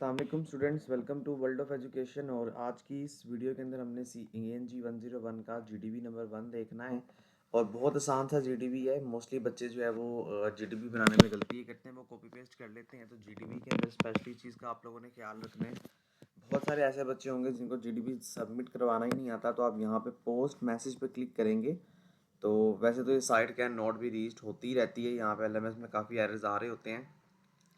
अस्सलाम वालेकुम students, welcome to world of education. और आज की इस वीडियो के अंदर हमने ENG 101 का GDB नंबर 1 देखना है। और बहुत आसान सा GDB है। मोस्टली बच्चे जो है वो GDB बनाने में गलती करते हैं, वो कॉपी पेस्ट कर लेते हैं। तो GDB के अंदर स्पेशली चीज़ का आप लोगों ने ख्याल रखना है। बहुत सारे ऐसे बच्चे होंगे जिनको GDB सबमिट करवाना ही नहीं आता, तो आप यहाँ पे पोस्ट मैसेज पे क्लिक करेंगे। तो वैसे तो ये site can not be reached होती ही रहती है, यहाँ पे LMS में काफ़ी एरर्स आ रहे होते हैं।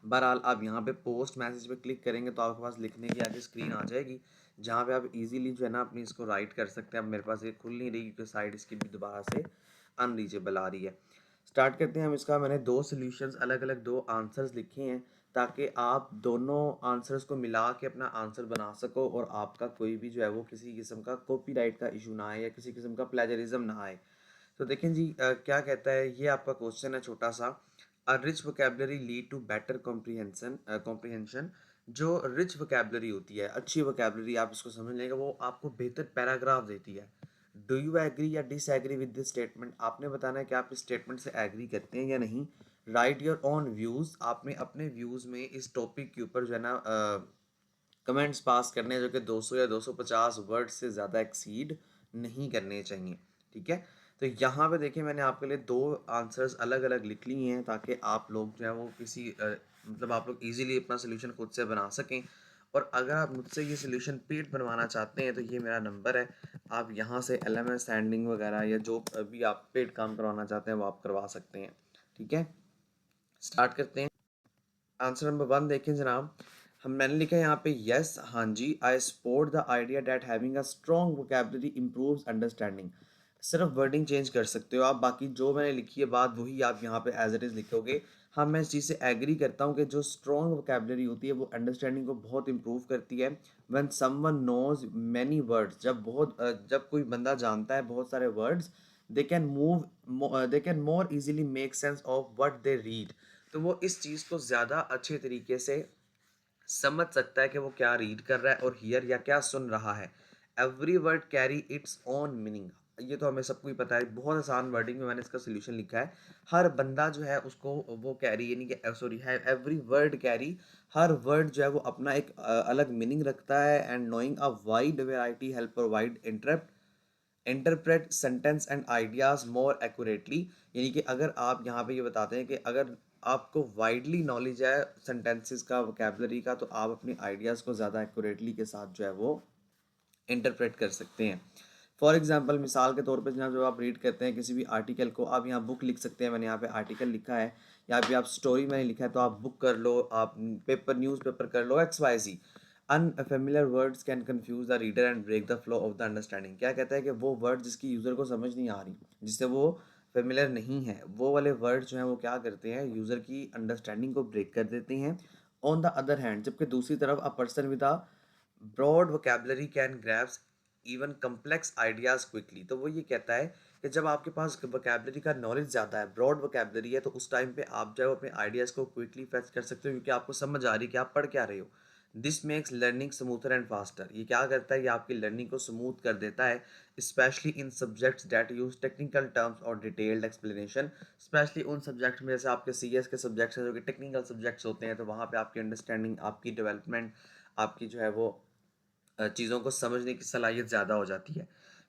बहरहाल आप यहाँ पे पोस्ट मैसेज पे क्लिक करेंगे तो आपके पास लिखने की आगे स्क्रीन आ जाएगी, जहाँ पे आप इजीली जो है ना अपनी इसको राइट कर सकते हैं। अब मेरे पास ये खुल नहीं रही क्योंकि साइट इसकी भी दोबारा से अनरीचेबल आ रही है। स्टार्ट करते हैं हम इसका। मैंने दो सोल्यूशंस अलग अलग दो आंसर्स लिखे हैं ताकि आप दोनों आंसर्स को मिला के अपना आंसर बना सको और आपका कोई भी जो है वो किसी किस्म का कॉपीराइट का इशू ना आए या किसी किस्म का प्लेजरिज्म ना आए। तो देखें जी, क्या कहता है ये आपका क्वेश्चन है छोटा सा। A rich vocabulary lead to better comprehension। जो रिच वोकेबलरी होती है, अच्छी वोकेबलरी, आप इसको समझ लेंगे, वो आपको बेहतर पैराग्राफ देती है। डू यू एग्री या डिसएग्री विद दिस स्टेटमेंट? आपने बताना है कि आप इस स्टेटमेंट से एग्री करते हैं या नहीं। Right your own views. आपने अपने व्यूज़ में इस टॉपिक के ऊपर जो है ना कमेंट्स पास करने हैं, जो कि 200 या 250 वर्ड से ज़्यादा एक्सीड नहीं करने चाहिए। ठीक है, तो यहाँ पे देखिए मैंने आपके लिए दो आंसर्स अलग अलग लिख लिए हैं ताकि आप लोग जो है वो किसी मतलब आप लोग इजीली अपना सोल्यूशन खुद से बना सकें। और अगर आप मुझसे ये सोल्यूशन पेड बनवाना चाहते हैं तो ये मेरा नंबर है। आप यहाँ से LMS हैंडलिंग वगैरह या जो भी आप पेड काम करवाना चाहते हैं वो आप करवा सकते हैं। ठीक है, स्टार्ट करते हैं। आंसर नंबर 1 देखें जनाब। मैंने लिखा है यहाँ पे यस, हाँ जी, I support the idea that having a strong vocabulary improves understanding. सिर्फ वर्डिंग चेंज कर सकते हो आप, बाकी जो मैंने लिखी है बात वही आप यहाँ पे एज इट इज़ लिखोगे। हाँ, मैं इस चीज़ से एग्री करता हूँ कि जो स्ट्रॉन्ग वोकेबलरी होती है वो अंडरस्टैंडिंग को बहुत इंप्रूव करती है। When someone knows many words, जब कोई बंदा जानता है बहुत सारे words, they can more easily make sense of what they read. तो वो इस चीज़ को ज़्यादा अच्छे तरीके से समझ सकता है कि वो क्या रीड कर रहा है और हियर या क्या सुन रहा है। Every word carry its own meaning. ये तो हमें सबको ही पता है, बहुत आसान वर्डिंग में मैंने इसका सोल्यूशन लिखा है। हर बंदा जो है उसको वो कैरी, यानी कि सॉरी है एवरी वर्ड कैरी, हर वर्ड जो है वो अपना एक अलग मीनिंग रखता है। And knowing a wide variety help provide interpret sentence and ideas more accurately. यानी कि अगर आप यहाँ पे ये बताते हैं कि अगर आपको वाइडली नॉलेज है सेंटेंसेस का, वोकेबलरी का, तो आप अपनी आइडियाज़ को ज़्यादा एक्यूरेटली के साथ जो है वो इंटरप्रेट कर सकते हैं। फॉर एग्जांपल, मिसाल के तौर पे जनाब, जब आप रीड करते हैं किसी भी आर्टिकल को, आप यहाँ बुक लिख सकते हैं, मैंने यहाँ पे आर्टिकल लिखा है। या फिर आप स्टोरी मैंने लिखा है तो आप बुक कर लो, आप पेपर न्यूज़पेपर कर लो, XYZ। Unfamiliar words can confuse the reader and break the flow of the understanding. क्या कहता है कि वो वर्ड जिसकी यूज़र को समझ नहीं आ रही, जिससे वो फेमिलियर नहीं है, वो वाले वर्ड जो हैं वो क्या करते हैं, यूज़र की अंडरस्टैंडिंग को ब्रेक कर देते हैं। ऑन द अदर हैंड, जबकि दूसरी तरफ a person with a broad vocabulary can grabs even complex ideas quickly. तो वो ये कहता है कि जब आपके पास वोकेबलरी का नॉलेज ज़्यादा है, ब्रॉड वोकेबलरी है, तो उस टाइम पे आप जो है अपने आइडियाज़ को क्विकली फैच कर सकते हो क्योंकि आपको समझ आ रही है कि आप पढ़ क्या रहे हो। This makes learning smoother and faster. ये क्या करता है, ये आपकी लर्निंग को स्मूथ कर देता है। Specially in subjects that use technical terms और डिटेल्ड एक्सप्लेनेशन। स्पेशली उन सब्जेक्ट में जैसे आपके CS के सब्जेक्ट्स हैं जो कि टेक्निकल सब्जेक्ट्स होते हैं, तो वहाँ पे आपकी अंडरस्टैंडिंग, आपकी डेवलपमेंट, आपकी जो है वो चीज़ों को समझने की सलाहियत ज़्यादा हो जाती है।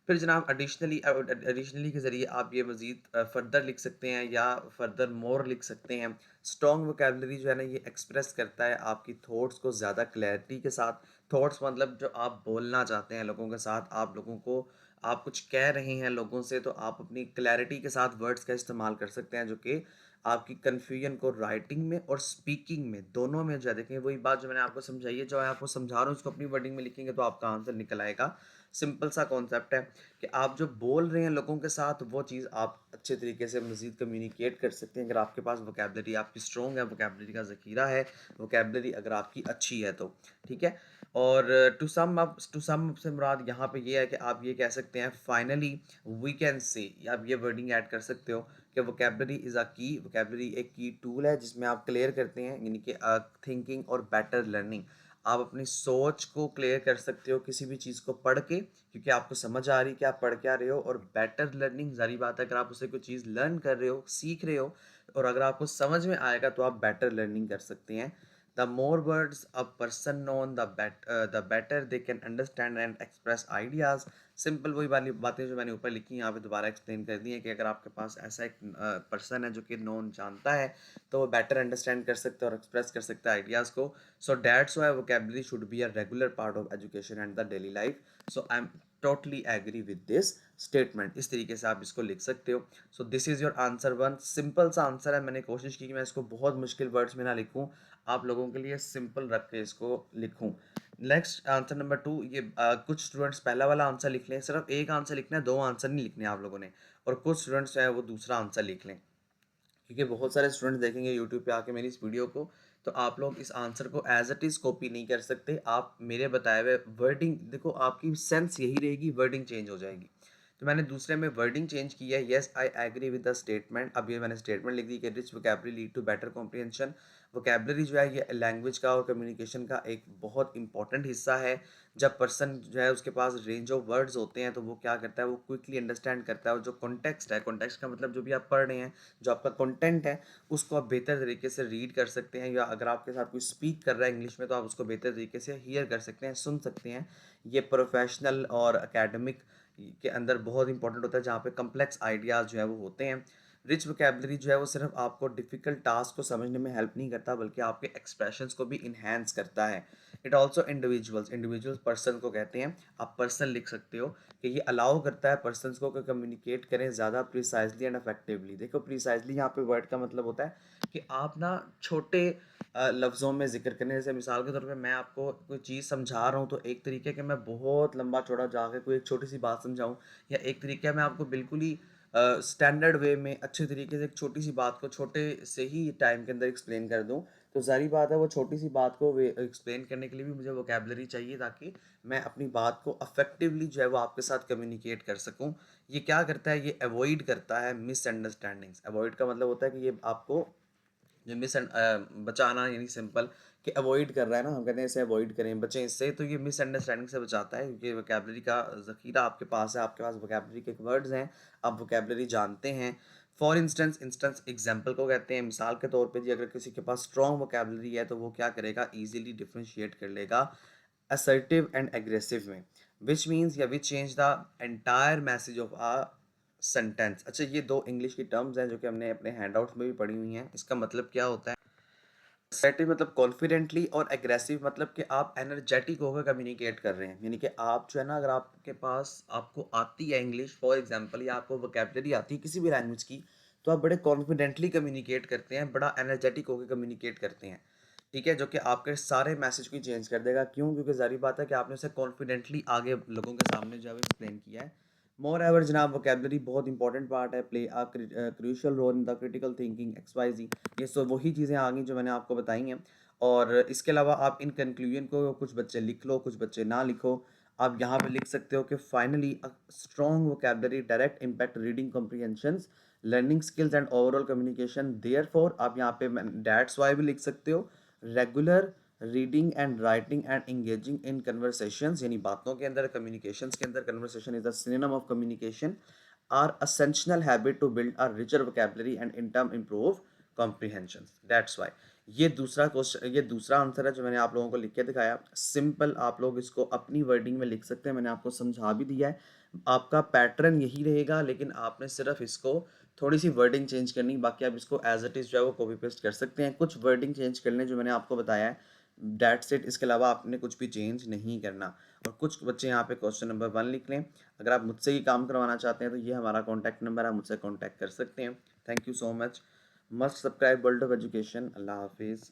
फिर जनाब एडिशनली के ज़रिए आप ये मज़ीद फ़र्दर लिख सकते हैं या फ़र्दर मोर लिख सकते हैं। स्ट्रॉन्ग वोकेबलरी जो है ना, ये एक्सप्रेस करता है आपकी थॉट्स को ज़्यादा क्लैरिटी के साथ। थॉट्स मतलब जो आप बोलना चाहते हैं लोगों के साथ, आप लोगों को, आप कुछ कह रहे हैं लोगों से, तो आप अपनी क्लैरिटी के साथ वर्ड्स का इस्तेमाल कर सकते हैं, जो कि आपकी कन्फ्यूजन को राइटिंग में और स्पीकिंग में दोनों में जो है, देखें वही बात जो मैंने आपको समझाई है, जो मैं आपको समझा रहा हूँ उसको अपनी वर्डिंग में लिखेंगे तो आपका आंसर निकल आएगा। सिंपल सा कॉन्सेप्ट है कि आप जो बोल रहे हैं लोगों के साथ, वो चीज़ आप अच्छे तरीके से मज़ीद कम्युनिकेट कर सकते हैं अगर आपके पास वोकेबलरी आपकी स्ट्रॉन्ग है, वोकेबलरी का ज़ख़ीरा है, वोकेबलरी अगर आपकी अच्छी है तो। ठीक है, और टू सम अप से मुराद यहाँ पे ये है कि आप ये कह सकते हैं फाइनली वी कैन से, आप ये वर्डिंग ऐड कर सकते हो कि वोकेबलरी इज़ अ की। वोकेबलरी एक की टूल है जिसमें आप क्लियर करते हैं, यानी कि थिंकिंग और बेटर लर्निंग। आप अपनी सोच को क्लियर कर सकते हो किसी भी चीज़ को पढ़ के, क्योंकि आपको समझ आ रही है कि आप पढ़ क्या रहे हो। और बेटर लर्निंग, ज़ाहिर बात है, अगर आप उससे कोई चीज़ लर्न कर रहे हो, सीख रहे हो, और अगर आपको समझ में आएगा तो आप बेटर लर्निंग कर सकते हैं। The more words a person known the better they can understand and express ideas. Simple वही वाली बातें जो मैंने ऊपर लिखी यहाँ पे दोबारा एक्सप्लेन कर दी है कि अगर आपके पास ऐसा एक पर्सन है जो कि नोन जानता है तो वो बेटर अंडरस्टैंड कर सकता है और एक्सप्रेस कर सकता है आइडियाज़ को। So that's why vocabulary should be a regular part of education and the daily life. So I am totally agree with this statement. इस तरीके से आप इसको लिख सकते हो। So this is your answer one. Simple सा आंसर है, मैंने कोशिश की कि मैं इसको बहुत मुश्किल वर्ड्स में ना लिखूँ, आप लोगों के लिए सिंपल रख के इसको लिखूँ। नेक्स्ट आंसर नंबर टू, ये कुछ स्टूडेंट्स पहला वाला आंसर लिख लें, सिर्फ एक आंसर लिखना है, दो आंसर नहीं लिखने आप लोगों ने। और कुछ स्टूडेंट्स जो है वो दूसरा आंसर लिख लें, क्योंकि बहुत सारे स्टूडेंट देखेंगे यूट्यूब पे आके मेरी इस वीडियो को, तो आप लोग इस आंसर को एज इट इज़ कॉपी नहीं कर सकते। आप मेरे बताए हुए वर्डिंग देखो, आपकी सेंस यही रहेगी, वर्डिंग चेंज हो जाएगी। तो मैंने दूसरे में वर्डिंग चेंज की है, yes I agree with the statement. अब ये मैंने स्टेटमेंट लिख दी कि rich vocabulary lead to better comprehension. Vocabulary जो है ये लैंग्वेज का और कम्युनिकेशन का एक बहुत इंपॉर्टेंट हिस्सा है। जब पर्सन जो है उसके पास रेंज ऑफ वर्ड्स होते हैं तो वो क्या करता है, वो क्विकली अंडरस्टैंड करता है, और जो कॉन्टेक्स्ट है, कॉन्टेक्स्ट का मतलब जो भी आप पढ़ रहे हैं, जो आपका कंटेंट है, उसको आप बेहतर तरीके से रीड कर सकते हैं, या अगर आपके साथ कोई स्पीक कर रहा है इंग्लिश में तो आप उसको बेहतर तरीके से हियर कर सकते हैं, सुन सकते हैं। ये प्रोफेशनल और एकेडमिक के अंदर बहुत इंपॉर्टेंट होता है, जहाँ पे कम्प्लेक्स आइडियाज़ जो है वो होते हैं। रिच वोकैबुलरी जो है वो सिर्फ आपको डिफ़िकल्ट टास्क को समझने में हेल्प नहीं करता, बल्कि आपके एक्सप्रेशंस को भी इन्हेंस करता है। इट ऑल्सो इंडिविजुअल्स पर्सन को कहते हैं, आप पर्सन लिख सकते हो, कि ये अलाउ करता है पर्सन्स को कि कम्युनिकेट करें ज़्यादा प्रिसाइजली एंड इफेक्टिवली। देखो प्रिसाइजली यहाँ पे वर्ड का मतलब होता है कि आप ना छोटे लफ्ज़ों में ज़िक्र करें। जैसे मिसाल के तौर पे मैं आपको कोई चीज़ समझा रहा हूँ, तो एक तरीके के मैं बहुत लंबा चौड़ा जाके कोई एक छोटी सी बात समझाऊँ, या एक तरीके मैं आपको बिल्कुल ही स्टैंडर्ड वे में अच्छे तरीके से एक छोटी सी बात को छोटे से ही टाइम के अंदर एक्सप्लेन कर दूँ, तो ज़ाहिर बात है वो छोटी सी बात को एक्सप्लेन करने के लिए भी मुझे वोकैबुलरी चाहिए, ताकि मैं अपनी बात को अफेक्टिवली जो है वो आपके साथ कम्युनिकेट कर सकूं। ये क्या करता है, ये अवॉइड करता है मिसअंडरस्टैंडिंग्स। अवॉइड का मतलब होता है कि ये आपको जो बचाना, यानी सिंपल कि अवॉइड कर रहा है ना, हम कहते हैं इसे अवॉइड करें, बचें इससे, तो ये मिसअंडरस्टैंडिंग से बचाता है, क्योंकि वोकैबुलरी का ज़ख़ीरा आपके पास है, आपके पास वोकैबुलरी के वर्ड्स हैं, आप वोकैबुलरी जानते हैं। फॉर इंस्टेंस एग्जाम्पल को कहते हैं, मिसाल के तौर पे जी अगर किसी के पास स्ट्रॉन्ग वोकैबुलरी है तो वो क्या करेगा, ईजिली डिफ्रेंशिएट कर लेगा assertive and aggressive में, which means या which change the entire message of a sentence। अच्छा, ये दो इंग्लिश की टर्म्स हैं जो कि हमने अपने हैंडआउट्स में भी पढ़ी हुई हैं। इसका मतलब क्या होता है, assertive मतलब कॉन्फिडेंटली, और एग्रेसिव मतलब कि आप एनर्जेटिक होकर कम्युनिकेट कर रहे हैं, यानी कि आप जो है ना, अगर आपके पास आपको आती है इंग्लिश फॉर एग्जांपल, या आपको वोकैबुलरी आती है किसी भी लैंग्वेज की, तो आप बड़े कॉन्फिडेंटली कम्युनिकेट करते हैं, बड़ा एनर्जेटिक होकर कम्युनिकेट करते हैं, ठीक है, जो कि आपके सारे मैसेज को चेंज कर देगा। क्यों? क्योंकि ज़ाहिर बात है कि आपने उसे कॉन्फिडेंटली आगे लोगों के सामने जो है एक्सप्लेन किया है। मोर एवर जनाब, वोकैबुलरी बहुत इंपॉर्टेंट पार्ट है, play a crucial role in the critical thinking XYZ। ये सो वही चीज़ें आ गई जो मैंने आपको बताई हैं। और इसके अलावा आप इन कंक्लूजन को, कुछ बच्चे लिख लो, कुछ बच्चे ना लिखो। आप यहाँ पे लिख सकते हो कि finally a strong vocabulary direct impact reading comprehensions, learning skills and overall communication. Therefore आप यहाँ पे दैट्स वाई भी लिख सकते हो। Regular reading and writing and engaging in conversations, यानी बातों के अंदर, कम्युनिकेशंस के अंदर, conversation is the synonym of communication, are essential habit to build a richer vocabulary and in term improve comprehension. That's why. ये दूसरा क्वेश्चन, ये दूसरा आंसर है जो मैंने आप लोगों को लिख के दिखाया। सिंपल आप लोग इसको अपनी वर्डिंग में लिख सकते हैं, मैंने आपको समझा भी दिया है। आपका पैटर्न यही रहेगा, लेकिन आपने सिर्फ इसको थोड़ी सी वर्डिंग चेंज करनी, बाकी आप इसको एज इट इज़ जो है वो कॉपी पेस्ट कर सकते हैं। कुछ वर्डिंग चेंज करने जो मैंने आपको बताया है, दैट्स इट। इसके अलावा आपने कुछ भी चेंज नहीं करना। और कुछ बच्चे यहाँ पे क्वेश्चन नंबर 1 लिख लें। अगर आप मुझसे ही काम करवाना चाहते हैं तो ये हमारा कॉन्टैक्ट नंबर है, मुझसे कॉन्टैक्ट कर सकते हैं। Thank you so much. Must subscribe world of education. अल्लाह हाफिज़।